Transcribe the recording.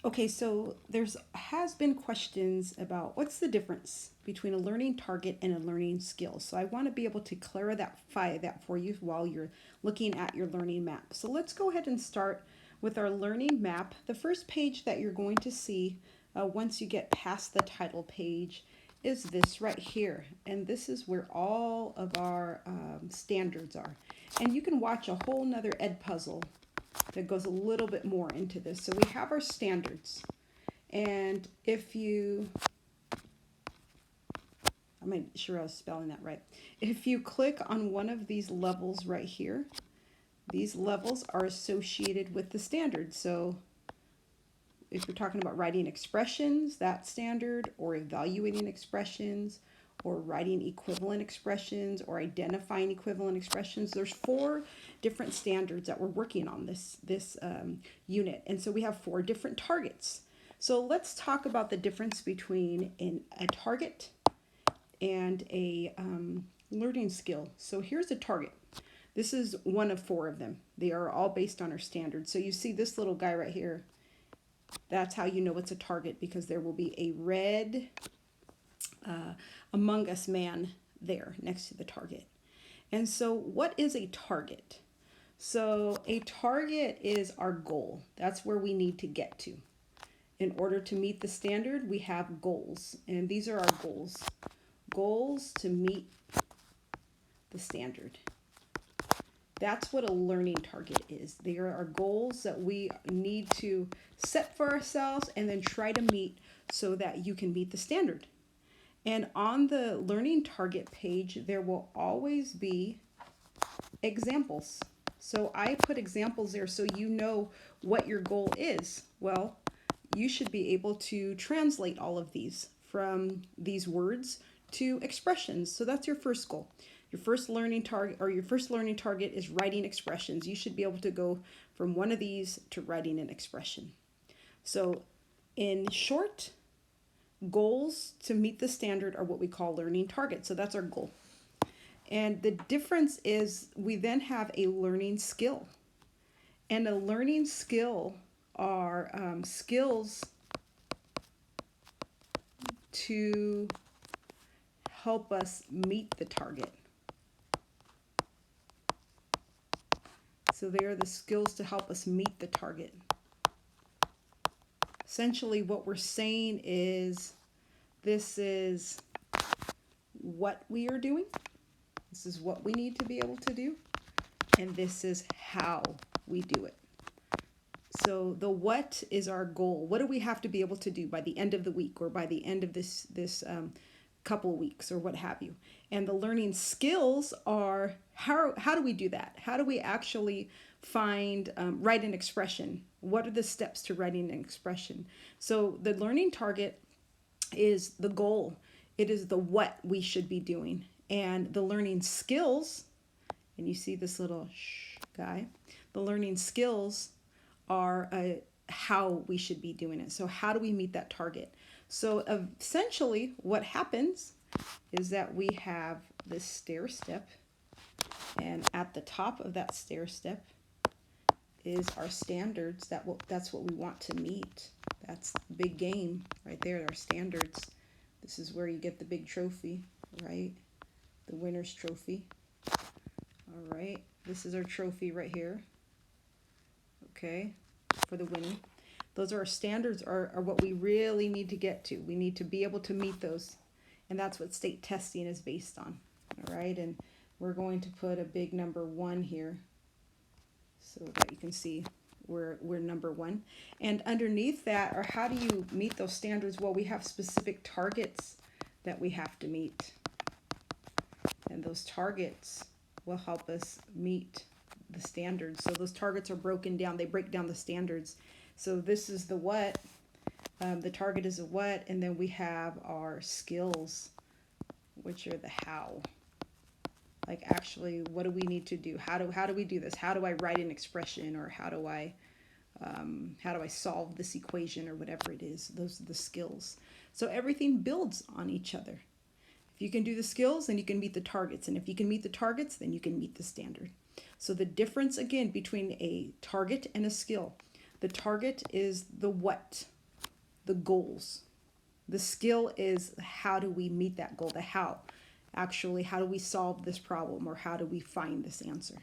Okay, so there's has been questions about what's the difference between a learning target and a learning skill. So I want to be able to clarify that for you while you're looking at your learning map. So let's go ahead and start with our learning map. The first page that you're going to see once you get past the title page is this right here. And this is where all of our standards are. And you can watch a whole nother Ed puzzle that goes a little bit more into this. So we have our standards. And if you, I'm not sure I was spelling that right. If you click on one of these levels right here, these levels are associated with the standard. So if you're talking about writing expressions, that standard, or evaluating expressions, or writing equivalent expressions, or identifying equivalent expressions, there's four different standards that we're working on this unit, and so we have four different targets. So let's talk about the difference between a target and a learning skill. So here's a target. This is one of four of them. They are all based on our standards. So you see this little guy right here, that's how you know it's a target, because there will be a red uh, Among Us man there next to the target. And so, what is a target? So, a target is our goal. That's where we need to get to. In order to meet the standard, we have goals. And these are our goals. Goals to meet the standard. That's what a learning target is. They are our goals that we need to set for ourselves and then try to meet so that you can meet the standard. And on the learning target page, there will always be examples. So I put examples there so you know what your goal is. Well, you should be able to translate all of these from these words to expressions. So that's your first goal. Your first learning target, or your first learning target, is writing expressions. You should be able to go from one of these to writing an expression. So in short, goals to meet the standard are what we call learning targets. So that's our goal. And the difference is we then have a learning skill. And a learning skill are skills to help us meet the target. So they are the skills to help us meet the target. Essentially, what we're saying is this is what we are doing, this is what we need to be able to do, and this is how we do it. So the what is our goal. What do we have to be able to do by the end of the week, or by the end of this couple of weeks, or what have you? And the learning skills are how do we do that? How do we actually find write an expression? What are the steps to writing an expression? So the learning target is the goal. It is the what we should be doing, and the learning skills. And you see this little guy. The learning skills are how we should be doing it. So how do we meet that target? So essentially what happens is that we have this stair step, and at the top of that stair step is our standards. That's what we want to meet. That's the big game right there, our standards. This is where you get the big trophy, right? The winner's trophy. All right, this is our trophy right here. Okay, for the winning. Those are our standards, are what we really need to get to. We need to be able to meet those. And that's what state testing is based on. All right, and we're going to put a big number 1 here so that you can see we're number 1. And underneath that, or how do you meet those standards? Well, we have specific targets that we have to meet. And those targets will help us meet the standards. So those targets are broken down. They break down the standards. So this is the what. The target is a what, and then we have our skills, which are the how. Like, actually, what do we need to do? How do we do this? How do I write an expression, or how do I solve this equation, or whatever it is? Those are the skills. So everything builds on each other. If you can do the skills, then you can meet the targets, and if you can meet the targets, then you can meet the standard. So the difference again between a target and a skill. The target is the what, the goals. The skill is how do we meet that goal, the how. Actually, how do we solve this problem or how do we find this answer?